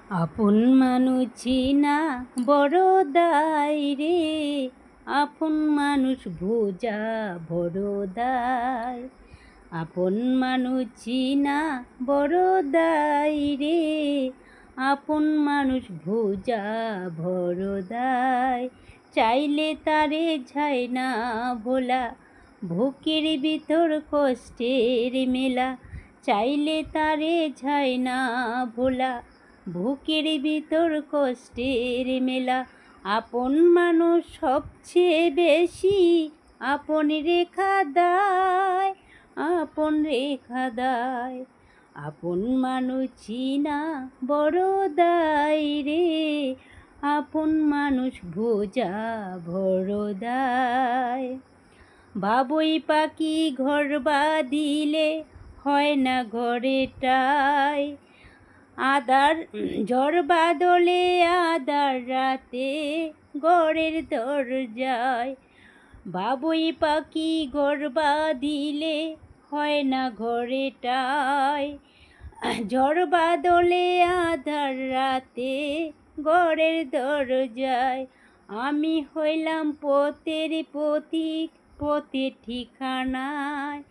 আপন মানুষ চিনা বড় দায় রে, আপন মানুষ বোঝা বড় দায়। আপন মানুষ চিনা বড় দায় রে, আপন মানুষ বোঝা বড় দায়। চাইলে তারে যায় না ভোলা, বুকের ভিতর কষ্টের মেলা। চাইলে তারে যায় না ভোলা, বুকের ভিতর কষ্টের মেলা। আপন মানুষ সবচেয়ে বেশি আপন রেখা দায়, আপন রেখা দায়। আপন মানুষ চিনা বড় দায় রে, আপন মানুষ বোঝা বড় দায়। বাবুই পাখি ঘর বাঁধিলে হয় না ঘরেটায়, আদার ঝড় বাদলে আদার রাতে ঘরের দরজায়। বাবুই পাখি ঘর বাঁধিলে হয় না ঘরেটায়, ঝড় বাদলে আধার রাতে ঘরের দরজায়। আমি হইলাম পথের পথিক, পথের ঠিকানায়।